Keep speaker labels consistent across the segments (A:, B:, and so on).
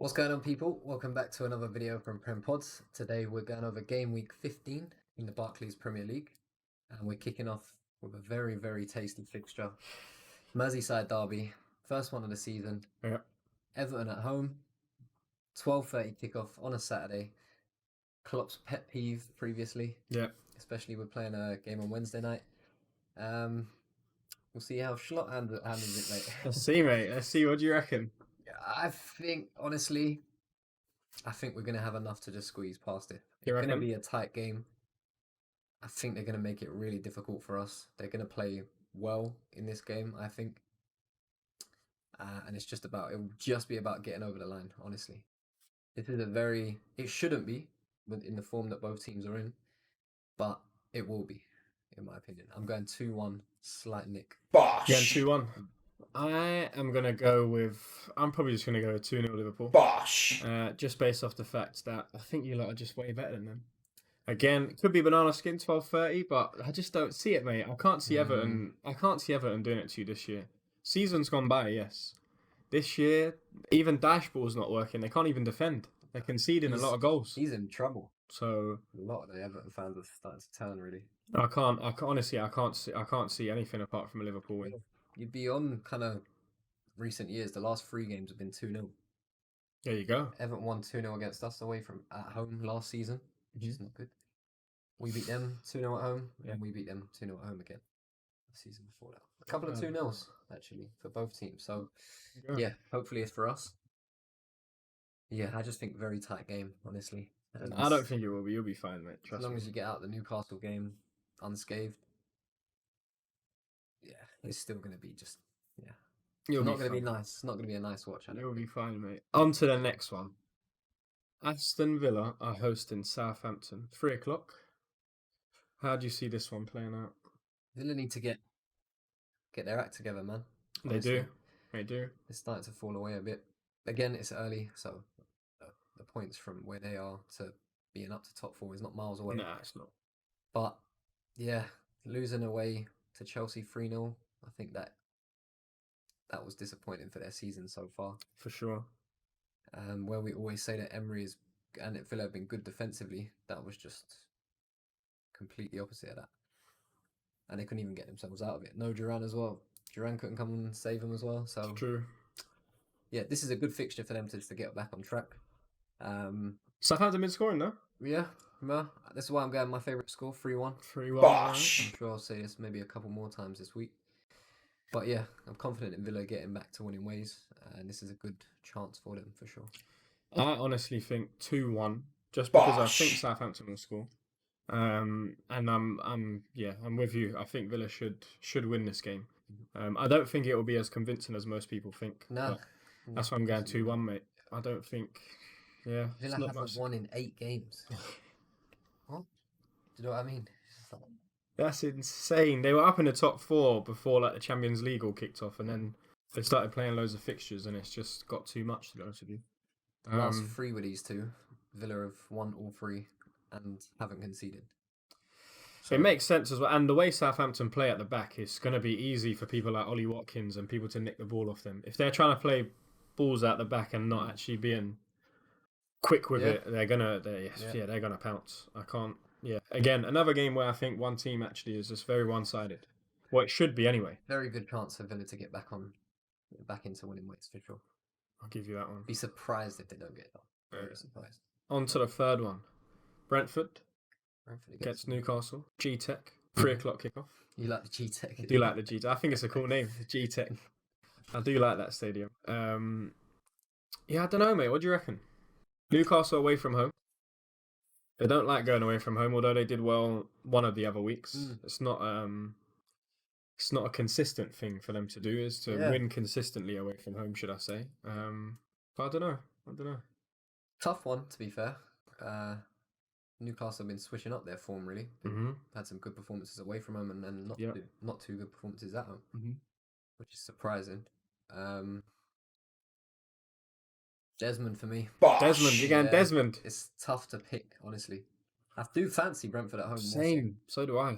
A: What's going on, people? Welcome back to another video from PremPods. Today we're going over game week 15 in the Barclays Premier League, and we're kicking off with a very tasty fixture. Merseyside derby, first one of the season.
B: Yeah.
A: Everton at home, 12:30 kickoff on a Saturday. Klopp's pet peeve previously.
B: Yeah.
A: Especially we're playing a game on Wednesday night. We'll see how Schlott handles it, mate.
B: Let's see, mate. Let's see. What do you reckon?
A: I think, honestly, we're going to have enough to just squeeze past it. It's
B: You
A: going to
B: reckon?
A: be a tight game. I think they're going to make it really difficult for us. They're going to play well in this game, I think. And it will just be about getting over the line, honestly. This is it shouldn't be in the form that both teams are in, but it will be, in my opinion. I'm going 2-1, slight nick.
B: Bosh! Yeah, 2-1. I am going to go with... I'm probably just going to go 2-0 Liverpool.
C: Bosh!
B: Just based off the fact that I think you lot are just way better than them. Again, it could be banana skin 12:30, but I just don't see it, mate. I can't see Everton. I can't see Everton doing it to you this year. Season's gone by, yes. This year, even Dashball's not working. They can't even defend. They're conceding a lot of goals.
A: He's in trouble.
B: So
A: a lot of the Everton fans are starting to turn, really.
B: Honestly, I can't see anything apart from a Liverpool win.
A: You'd be on kind of recent years. The last 3 games have been 2-0.
B: There you go.
A: Everton won 2-0 against us away from at home last season, which is not good. We beat them 2-0 at home, and we beat them 2-0 at home again the season before that. A couple of 2-0s, actually, for both teams. So, yeah, hopefully it's for us. Yeah, I just think very tight game, honestly.
B: And I don't think it will be. You'll be fine, mate. Trust
A: as long
B: me.
A: as you get out the Newcastle game unscathed, yeah, it's still going to be just, yeah. It's not going to be nice. It's not going to be a nice watch.
B: You'll be fine, mate. On to the next one. Aston Villa are hosting Southampton. 3 o'clock. How do you see this one playing out?
A: Villa need to get their act together, man.
B: Honestly. They do.
A: It's starting to fall away a bit. Again, it's early, so the points from where they are to being up to top 4 is not miles away.
B: Nah, it's not.
A: But, yeah, losing away to Chelsea 3-0, I think that was disappointing for their season so far.
B: For sure.
A: Where we always say that Emery and Villa have been good defensively, that was just completely opposite of that. And they couldn't even get themselves out of it. No Duran as well. Duran couldn't come and save them as well. So
B: True.
A: Yeah, this is a good fixture for them to get back on track.
B: Southampton been scoring though.
A: Yeah, well, this is why I'm going my favourite score, 3-1.
B: 3-1.
C: Bosh!
A: I'm sure I'll say this maybe a couple more times this week. But yeah, I'm confident in Villa getting back to winning ways, and this is a good chance for them for sure.
B: I honestly think 2-1, just because
C: Bosh!
B: I think Southampton will score. And I'm with you. I think Villa should win this game. I don't think it will be as convincing as most people think.
A: No,
B: that's why I'm going 2-1, mate. I don't think. Yeah,
A: Villa haven't won in 8 games. What? Do you know what I mean?
B: That's insane. They were up in the top 4 before like the Champions League all kicked off, and then they started playing loads of fixtures, and it's just got too much, to be honest with you.
A: The last 3 with these 2, Villa have won all 3 and haven't conceded.
B: So it makes sense as well. And the way Southampton play at the back is going to be easy for people like Ollie Watkins and people to nick the ball off them. If they're trying to play balls out the back and not actually being quick with it, they're gonna pounce. I can't. Yeah. Again, another game where I think one team actually is just very one-sided. Well, it should be anyway.
A: Very good chance for Villa to get back into winning ways for sure.
B: I'll give you that one.
A: Be surprised if they don't get it. Very surprised.
B: On to the third one. Brentford against Newcastle. G-Tech. 3 o'clock kickoff.
A: You like the G-Tech?
B: I do like the G-Tech. I think it's a cool name, G-Tech. I do like that stadium. Yeah, I don't know, mate. What do you reckon? Newcastle away from home. They don't like going away from home, although they did well one of the other weeks. It's not a consistent thing for them to do, is to win consistently away from home, should I say. But I don't know.
A: Tough one, to be fair. Newcastle have been switching up their form, really. Had some good performances away from home and then not too good performances at home, which is surprising. Desmond for me.
C: Bosh!
B: Desmond, again, Desmond.
A: It's tough to pick, honestly. I do fancy Brentford at home.
B: Same, so do I.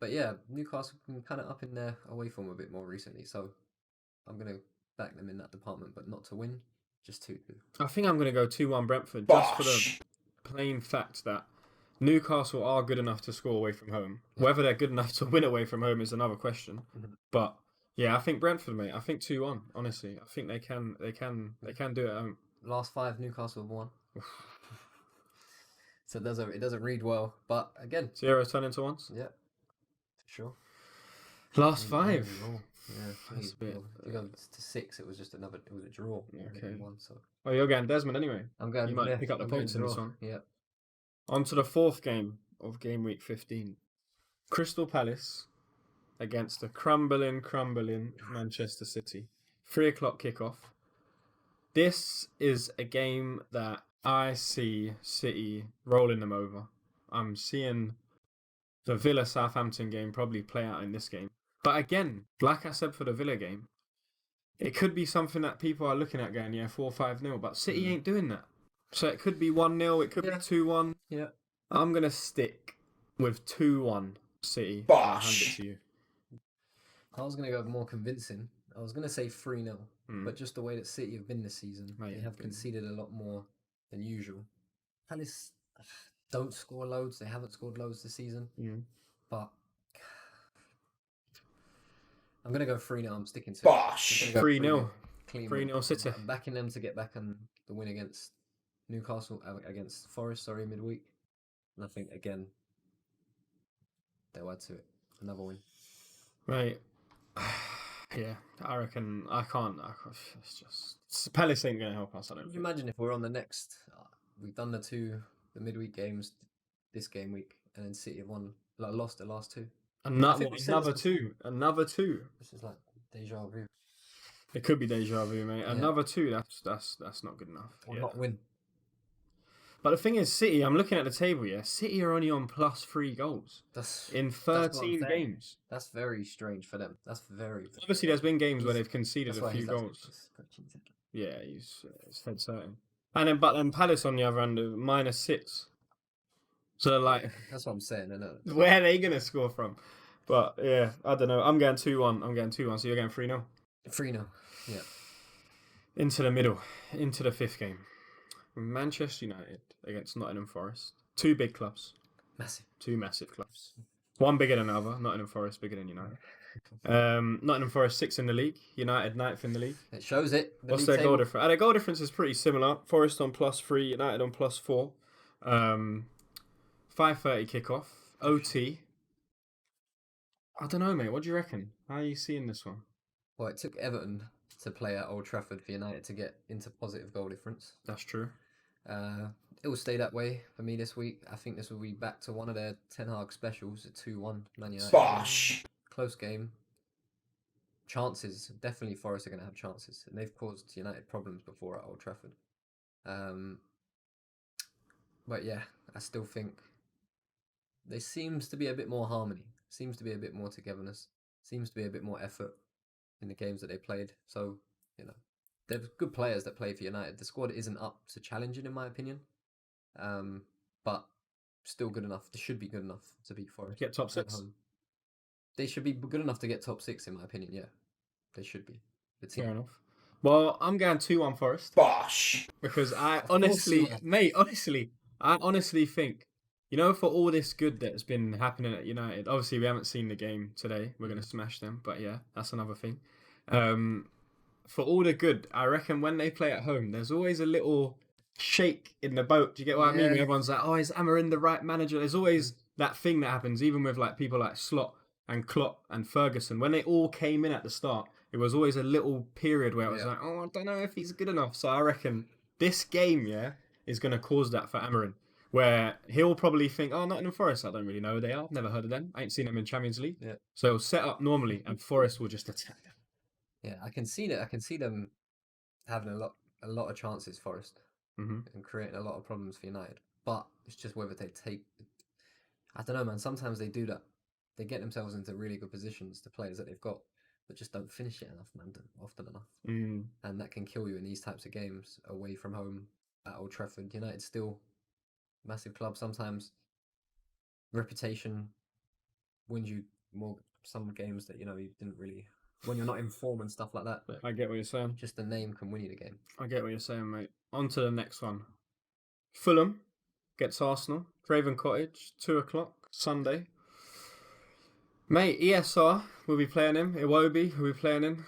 A: But yeah, Newcastle have been kind of up in their away form a bit more recently, so I'm going to back them in that department, but not to win. Just 2-2.
B: I think I'm going to go 2-1 Brentford just for the plain fact that Newcastle are good enough to score away from home.
A: Yeah.
B: Whether they're good enough to win away from home is another question.
A: Mhm.
B: But yeah, I think Brentford, mate. I think 2-1. Honestly, I think they can do it at home.
A: Last 5 Newcastle have won. So it doesn't read well, but again,
B: Zeros turn into ones.
A: yeah, for sure.
B: Last
A: And
B: 5.
A: we roll. Yeah,
B: That's a bit.
A: if you go to 6, it was just another. It was a draw.
B: Okay.
A: One, so
B: Oh, you're going Desmond anyway.
A: I'm going.
B: You might
A: Yeah,
B: pick up the
A: I'm going
B: points in this
A: draw.
B: one.
A: Yeah.
B: On to the 4th game of game week 15. Crystal Palace against the crumbling Manchester City. 3:00 kickoff. This is a game that I see City rolling them over. I'm seeing the Villa Southampton game probably play out in this game. But again, like I said for the Villa game, it could be something that people are looking at going, 4-5-0, but City ain't doing that. So it could be 1-0, it could be 2-1.
A: Yeah.
B: I'm going to stick with 2-1 City. I'll hand it to you.
A: I was going to go more convincing. I was going to say 3-0, but just the way that City have been this season, they have conceded a lot more than usual. Palace don't score loads. They haven't scored loads this season. But I'm going to go 3-0. I'm sticking to it.
B: 3-0.
A: Clean
B: 3-0 City.
A: I'm backing them to get back on the win against Newcastle, against Forest, midweek. And I think, again, they'll add to it. Another win.
B: Right. Yeah, I reckon I can't. It's just Palace ain't gonna help us. I don't.
A: Can you imagine if we're on the next? We've done the midweek games this game week, and then City have lost the last 2.
B: Another two.
A: This is like deja vu.
B: It could be deja vu, mate.
A: Yeah.
B: Another 2. That's not good enough.
A: Or not win.
B: But the thing is, City. I'm looking at the table. Yeah, City are only on +3 goals in 13 games.
A: That's very strange for them. That's very.
B: Obviously, there's been games where they've conceded a few goals. Yeah, it's dead certain. And then Palace on the other end of -6. So like,
A: that's what I'm saying. I know.
B: Where are they gonna score from? But yeah, I don't know. I'm going 2-1. So you're going 3-0.
A: 3-0. Yeah.
B: Into the middle, into the 5th game. Manchester United against Nottingham Forest. 2 big clubs.
A: Massive.
B: 2 massive clubs. One bigger than the other. Nottingham Forest bigger than United. Nottingham Forest 6th in the league. United 9th in the league.
A: It shows it.
B: What's their goal difference? Their goal difference is pretty similar. Forest on +3, United on +4. 5:30 kickoff. OT. I don't know, mate. What do you reckon? How are you seeing this one?
A: Well, it took Everton to play at Old Trafford for United to get into positive goal difference.
B: That's true.
A: It will stay that way for me this week. I think this will be back to one of their Ten Hag specials at 2-1 Man United.
C: Bosh!
A: Close game. Chances. Definitely Forest are going to have chances. And they've caused United problems before at Old Trafford. But yeah, I still think there seems to be a bit more harmony. Seems to be a bit more togetherness. Seems to be a bit more effort in the games that they played. So, they're good players that play for United. The squad isn't up to challenging, in my opinion. But still good enough. They should be good enough to beat Forest.
B: Get top 6.
A: They should be good enough to get top 6, in my opinion. Yeah, they should be.
B: Fair enough. Well, I'm going 2-1 Forest.
C: Bosh!
B: Because I honestly think, for all this good that's been happening at United, obviously we haven't seen the game today. We're going to smash them, but yeah, that's another thing. For all the good, I reckon when they play at home, there's always a little shake in the boat. Do you get what I mean? When everyone's like, oh, is Amarin the right manager? There's always that thing that happens, even with like people like Slot and Klopp and Ferguson. When they all came in at the start, it was always a little period where it was like, oh, I don't know if he's good enough. So I reckon this game, is going to cause that for Amarin, where he'll probably think, oh, Nottingham Forest, I don't really know who they are. I've never heard of them. I ain't seen them in Champions League.
A: Yeah.
B: So he'll set up normally and Forest will just attack them.
A: Yeah, I can see that. I can see them having a lot of chances, Forest, and creating a lot of problems for United. But it's just whether they take. I don't know, man. Sometimes they do that. They get themselves into really good positions, the players that they've got, but just don't finish it enough, man. Often enough, and that can kill you in these types of games away from home at Old Trafford. United still massive club. Sometimes reputation wins you more. Some games that you didn't really when you're not in form and stuff like that.
B: I get what you're saying.
A: Just the name can win you the game.
B: I get what you're saying, mate. On to the next one. Fulham gets Arsenal. Craven Cottage, 2 o'clock, Sunday. Mate, ESR will be playing him. Iwobi will be playing him.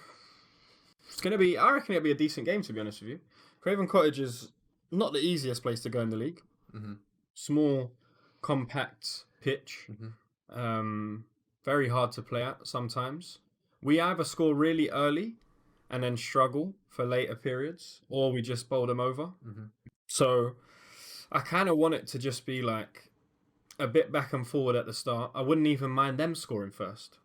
B: It's going to be, I reckon it'll be a decent game, to be honest with you. Craven Cottage is not the easiest place to go in the league.
A: Mm-hmm.
B: Small, compact pitch.
A: Mm-hmm.
B: Very hard to play at sometimes. We either score really early and then struggle for later periods, or we just bowl them over.
A: Mm-hmm.
B: So I kind of want it to just be like a bit back and forward at the start. I wouldn't even mind them scoring first.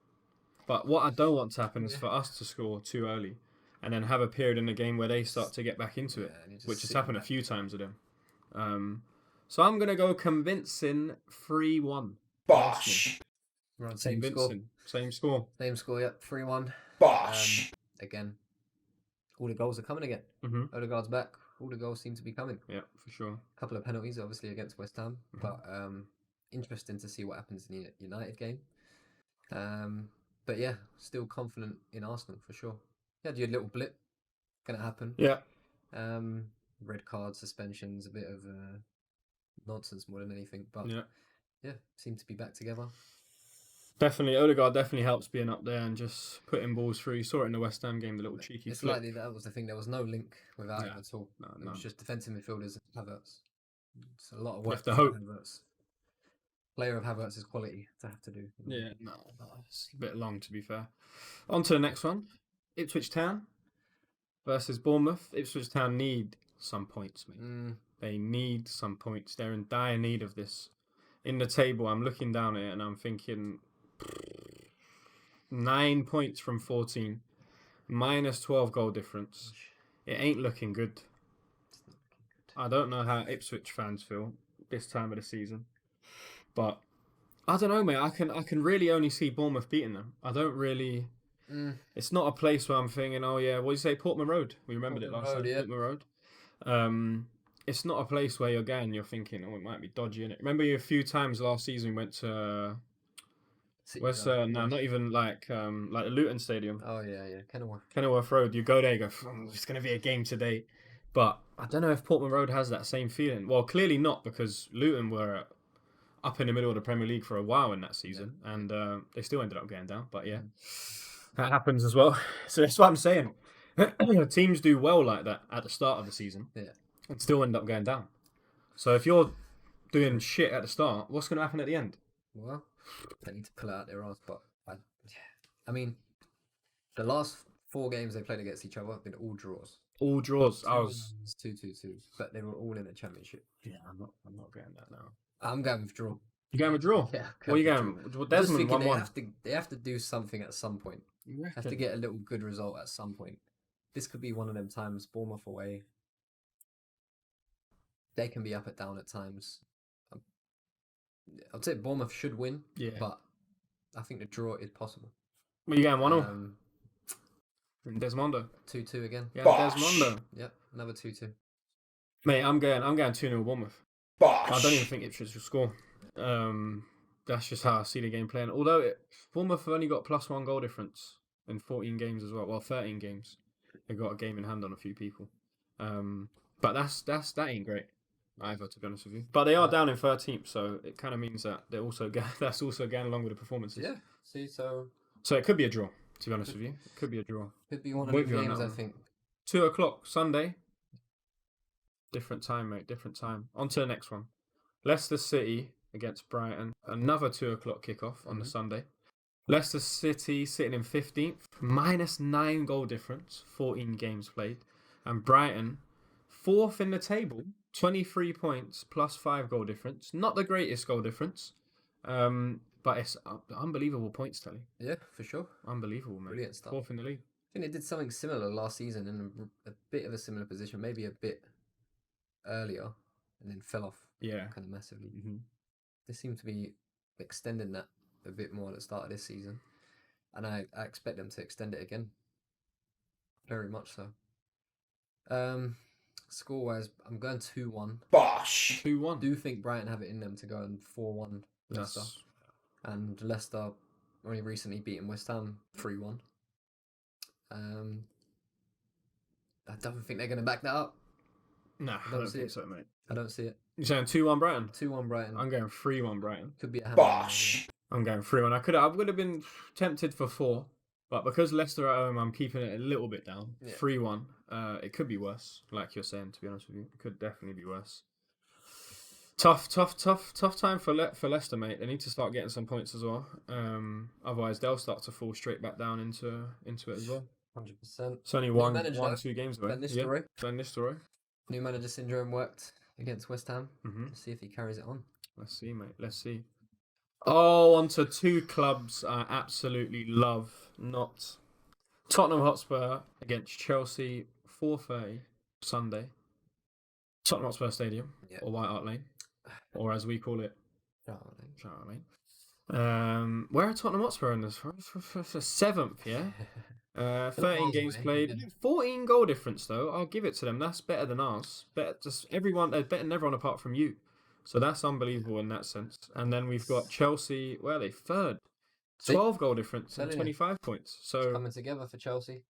B: But what I don't want to happen is for us to score too early and then have a period in the game where they start to get back into it, which has happened a few times with them. So I'm going to go convincing 3-1.
C: Bosh.
A: We're on same score.
B: Same score.
A: Same score, yep. 3-1.
C: Bosh.
A: Again, all the goals are coming again.
B: Mm-hmm.
A: Odegaard's back. All the goals seem to be coming.
B: Yeah, for sure.
A: A couple of penalties, obviously, against West Ham.
B: Mhm.
A: But interesting to see what happens in the United game. But yeah, still confident in Arsenal for sure. You had your little blip. Gonna happen.
B: Yeah.
A: Red card, suspensions, a bit of nonsense more than anything. But yeah, seem to be back together.
B: Definitely, Odegaard definitely helps being up there and just putting balls through. You saw it in the West Ham game, the little cheeky
A: It's
B: flip.
A: likely that was the thing. There was no link without him at all.
B: No,
A: it was just defensive midfielders. Havertz. It's a lot of
B: You
A: work
B: have to
A: for
B: hope.
A: Havertz. Player of Havertz's quality to have to do.
B: Yeah, no, it's a bit long to be fair. On to the next one. Ipswich Town versus Bournemouth. Ipswich Town need some points, mate. They need some points. They're in dire need of this. In the table, I'm looking down at it and I'm thinking 9 points from 14, minus 12 goal difference. It ain't looking good. I don't know how Ipswich fans feel this time of the season, but I don't know, mate. I can really only see Bournemouth beating them. I don't really. It's not a place where I'm thinking, oh yeah, what did you say, Portman Road? We remembered it last time.
A: Yeah.
B: Portman Road. It's not a place where you're thinking, oh, it might be dodgy in it. Remember you a few times last season we went to. Where's not even like the Luton Stadium.
A: Oh yeah, Kenilworth.
B: Kenilworth Road. You go there, you go, it's gonna be a game today. But I don't know if Portman Road has that same feeling. Well, clearly not, because Luton were up in the middle of the Premier League for a while in that season, and they still ended up getting down. But yeah, that happens as well. So that's what I'm saying. Teams do well like that at the start of the season, and still end up going down. So if you're doing shit at the start, what's going to happen at the end?
A: Well, they need to pull it out their arse. But I mean, the last 4 games they played against each other have been all draws.
B: All draws. I
A: 2-2-2, but they were all in the Championship.
B: Yeah, I'm not getting that now.
A: I'm going with draw.
B: You going with draw?
A: Yeah.
B: What are you going? Well, Desmond 1-1.
A: They have to do something at some point.
B: You
A: have to get a little good result at some point. This could be one of them times. Bournemouth away. They can be up and down at times. I'd say Bournemouth should win.
B: Yeah.
A: But I think the draw is possible.
B: What are you going 1-0? Desmondo.
A: 2-2 again.
B: Yeah, Desmondo.
A: Yep, another 2-2.
B: Mate, I'm going 2-0 Bournemouth.
C: Bosh.
B: I don't even think Ipswich will score. That's just how I see the game playing. Although Bournemouth have only got +1 goal difference in 14 games as well. Well, 13 games. They've got a game in hand on a few people. But that ain't great either, to be honest with you. But they are down in 13th, so it kind of means that they're also that's also going along with the performances.
A: Yeah. See, so
B: it could be a draw. To be honest with you, it could be a draw.
A: Could be one of the games, I think.
B: 2 o'clock Sunday. Different time, mate. Different time. On to the next one. Leicester City against Brighton. Another 2 o'clock kickoff on the Sunday. Leicester City sitting in 15th. -9 goal difference. 14 games played. And Brighton 4th in the table. 23 points +5 goal difference. Not the greatest goal difference. But it's unbelievable points tally.
A: Yeah, for sure.
B: Unbelievable, mate.
A: Brilliant stuff.
B: 4th in the league.
A: I think they did something similar last season in a bit of a similar position, maybe a bit earlier, and then fell off kind of massively. They seem to be extending that a bit more at the start of this season, and I expect them to extend it again. Very much so. Score-wise, I'm going 2-1.
C: Bosh.
B: 2-1.
A: Do think Brighton have it in them to go and 4-1 Leicester. And Leicester only recently beaten West Ham 3-1. I don't think they're going to back that up.
B: Nah, I
A: don't
B: don't
A: see
B: think
A: it.
B: so, mate.
A: I don't see it.
B: You're saying 2-1 Brighton?
A: 2-1 Brighton.
B: I'm going 3-1 Brighton.
A: Could be a hammer.
C: Bosh.
B: I'm going 3-1. I would have been tempted for 4, but because Leicester are at home, I'm keeping it a little bit down.
A: Yeah.
B: 3-1. It could be worse, like you're saying. To be honest with you, it could definitely be worse. Tough time for Leicester, mate. They need to start getting some points as well. Otherwise, they'll start to fall straight back down into it as well.
A: 100%.
B: It's only
A: New
B: one,
A: manager,
B: 2 games away.
A: Van Nistelrooy.
B: Van Nistelrooy.
A: New manager syndrome worked against West Ham.
B: Mm-hmm.
A: Let's see if he carries it on.
B: Let's see, mate. Let's see. Oh, on to 2 clubs I absolutely love. Not Tottenham Hotspur against Chelsea, 4:30 Sunday. Tottenham Hotspur Stadium,
A: Yeah.
B: or White Hart Lane, or as we call it,
A: Oh,
B: White Hart Lane. Where are Tottenham Hotspur in this? For 7th, yeah. 13
A: miles
B: games
A: away,
B: played,
A: yeah.
B: 14 goal difference though. I'll give it to them. That's better than ours. Better than everyone apart from you. So that's unbelievable in that sense. And then we've got Chelsea. Where are they? 3rd. 12 goal difference and
A: Telling you.
B: 25 points. So
A: coming together for Chelsea.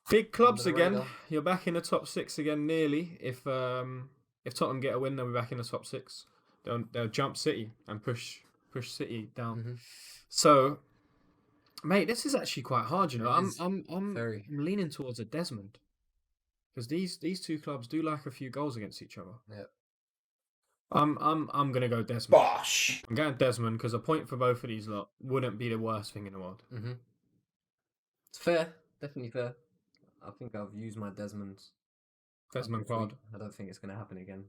B: big clubs
A: Under the
B: again.
A: radar.
B: You're back in the top 6 again, nearly. If Tottenham get a win, they'll be back in the top 6. They'll jump City and push City down.
A: Mhm.
B: So, mate, this is actually quite hard. You know,
A: It is
B: I'm
A: very.
B: leaning towards a Desmond because these 2 clubs do like a few goals against each other.
A: Yeah.
B: I'm gonna go Desmond.
C: Bosh.
B: I'm going Desmond because a point for both of these lot wouldn't be the worst thing in the world.
A: Mm-hmm. It's fair. Definitely fair. I think I've used my Desmond
B: Desmond
A: this week.
B: card.
A: I don't think it's going to happen again.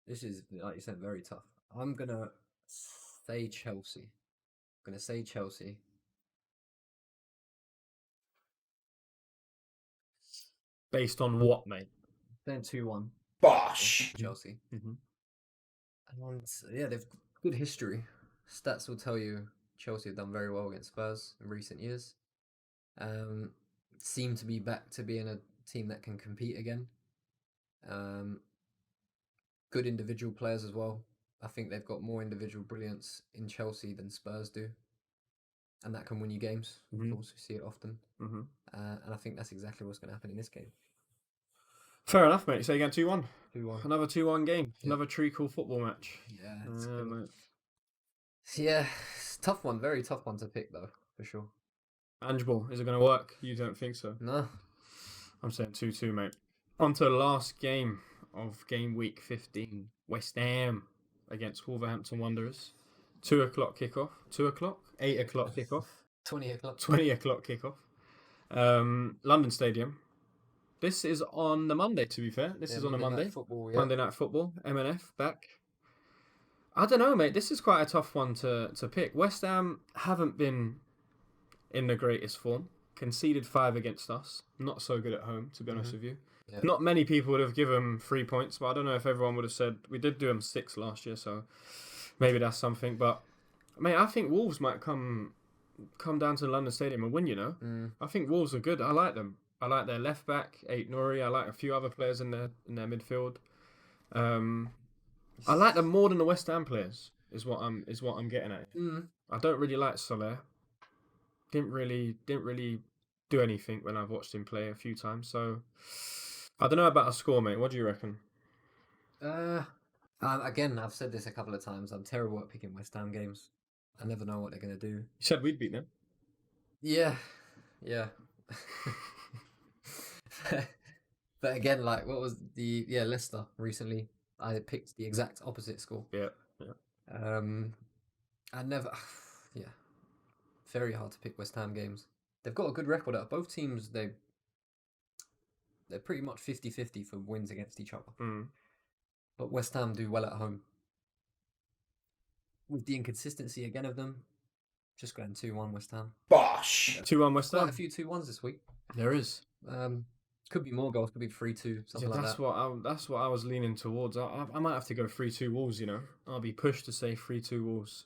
A: This is, like you said, very tough. I'm going to say Chelsea.
B: Based on what, mate?
A: Then 2-1
C: Bosh.
A: Chelsea.
B: Mm-hmm.
A: And yeah, they've good history. Stats will tell you Chelsea have done very well against Spurs in recent years. Seem to be back to being a team that can compete again. Good individual players as well. I think they've got more individual brilliance in Chelsea than Spurs do. And that can win you games.
B: Mhm.
A: Of course, we see it often.
B: Mm-hmm.
A: And I think that's exactly what's going to happen in this game.
B: Fair enough, mate. So you get 2-1.
A: 2-1.
B: Another 2-1 game.
A: Yeah.
B: Another treacle football match.
A: Yeah,
B: Mate.
A: it's a tough one. Very tough one to pick, though, for sure.
B: Angeball, is it going to work? You don't think so?
A: No.
B: I'm saying 2-2, mate. On to the last game of game week 15. West Ham against Wolverhampton Wanderers. 2 o'clock kickoff. 2 o'clock? 8 o'clock kickoff.
A: 20 o'clock.
B: 20 o'clock kickoff. London Stadium. This is on the Monday, to be fair. This is on a Monday.
A: Night football, yeah.
B: Monday Night Football. MNF back. I don't know, mate. This is quite a tough one to pick. West Ham haven't been in the greatest form. Conceded 5 against us. Not so good at home, to be honest with you.
A: Yeah.
B: Not many people would have given them 3 points, but I don't know if everyone would have said... We did do them 6 last year, so maybe that's something. But, mate, I think Wolves might come down to the London Stadium and win, you know? I think Wolves are good. I like them. I like their left back, Ait Nouri. I like a few other players in their midfield. I like them more than the West Ham players. Is what I'm getting at. I don't really like Soler. Didn't really do anything when I've watched him play a few times. So I don't know about a score, mate. What do you reckon?
A: Again, I've said this a couple of times. I'm terrible at picking West Ham games. I never know what they're going to do.
B: You said we'd beat them.
A: Yeah. But again, like, what was Leicester recently? I picked the exact opposite score.
B: Yeah.
A: I never. Very hard to pick West Ham games. They've got a good record out. Both teams, they're pretty much 50-50 for wins against each other. But West Ham do well at home. With the inconsistency again of them, just going 2-1 West Ham.
C: Bosh.
B: 2-1 West Ham.
A: Quite a few 2-1s this week.
B: There is.
A: Could be more goals. Could be 3-2. Something like that.
B: That's what I was leaning towards. I might have to go 3-2 Wolves. You know, I'll be pushed to say 3-2 Wolves.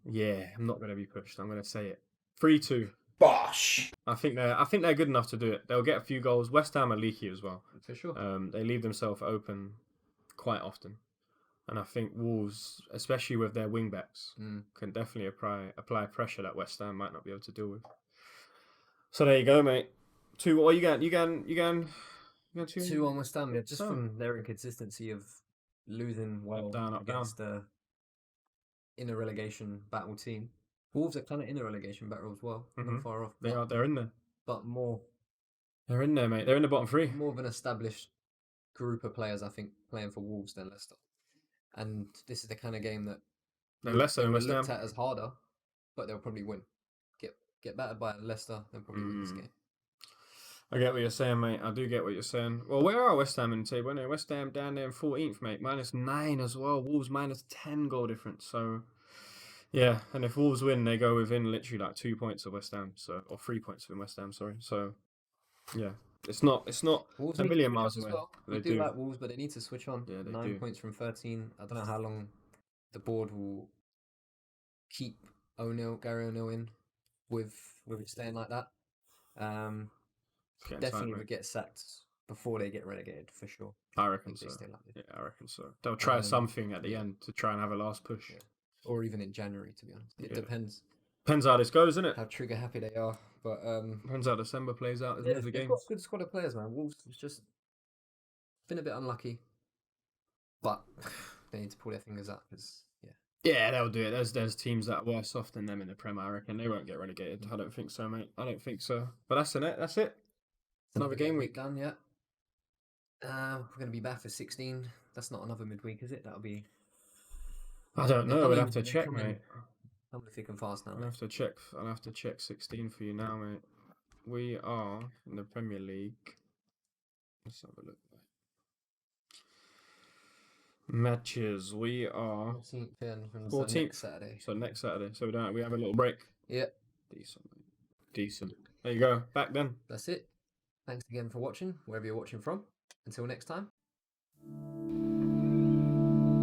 B: Yeah, I'm not going to be pushed. I'm going to say it. 3-2.
C: Bosh.
B: I think they're good enough to do it. They'll get a few goals. West Ham are leaky as well.
A: For sure.
B: They leave themselves open quite often, and I think Wolves, especially with their wing backs, can definitely apply pressure that West Ham might not be able to deal with. So there you go, mate. 2. What you got? You got 2.
A: 2 on West Ham, yeah, just
B: Oh.
A: from their inconsistency of losing well
B: down, up,
A: against in a relegation battle team. Wolves are kind of in a relegation battle as well,
B: Mhm.
A: not far off.
B: They are. They're in there.
A: But more
B: They're in there, mate. They're in the bottom 3.
A: of an established group of players, I think, playing for Wolves than Leicester. And this is the kind of game that
B: No, Leicester
A: they
B: and
A: were
B: West
A: looked
B: Ham.
A: at as harder, but they'll probably win. Get battered by Leicester, they'll probably win this
B: Mm.
A: game.
B: I get what you're saying, mate. I do get what you're saying. Well, where are West Ham in the table? Anyway, West Ham down there in 14th, mate. -9 as well. Wolves -10 goal difference. So, yeah. And if Wolves win, they go within literally like 2 points of West Ham. So, or 3 points of West Ham. Sorry. So, yeah. It's not
A: Wolves
B: a
A: need to
B: million
A: switch
B: miles
A: on as
B: away.
A: well. We
B: They
A: do
B: do.
A: like Wolves, but they need to switch on.
B: Yeah, they
A: 9
B: do.
A: points from 13. I don't know how long the board will keep Gary O'Neill in with it staying like that.
B: It's getting tight,
A: Definitely
B: mate.
A: would get sacked before they get relegated for sure.
B: I reckon
A: If they
B: so.
A: stay like this.
B: Yeah, I reckon so. They'll try something at the
A: yeah.
B: end to try and have a last push.
A: Yeah. Or even in January, to be honest. It
B: Yeah.
A: depends
B: Depends how this goes, isn't it?
A: how trigger happy they are. But
B: Depends how December plays out as
A: yeah,
B: well as the
A: they've
B: games.
A: got a good squad of players, man. Wolves has just been a bit unlucky, but they need to pull their fingers out because
B: Yeah, they'll do it. There's teams that are worse off than them in the Prem, I reckon. They won't get relegated. I don't think so, mate. I don't think so. But that's it. That's it. Another game week.
A: done. Yeah, we're gonna be back for 16. That's not another midweek, is it? That'll be.
B: I don't
A: They're
B: know. We'll have
A: coming-
B: to
A: they're
B: check,
A: coming-
B: mate.
A: Coming thick and fast now.
B: I'll
A: mate.
B: have to check. I'll have to check 16 for you now, mate. We are in the Premier League. Let's have a look. Matches. We are
A: 14th, yeah, and so
B: 14th.
A: next Saturday.
B: So next Saturday. So we have a little break.
A: Yeah,
B: Decent, mate. Decent. There you go. Back then.
A: that's it. Thanks again for watching, wherever you're watching from. Until next time.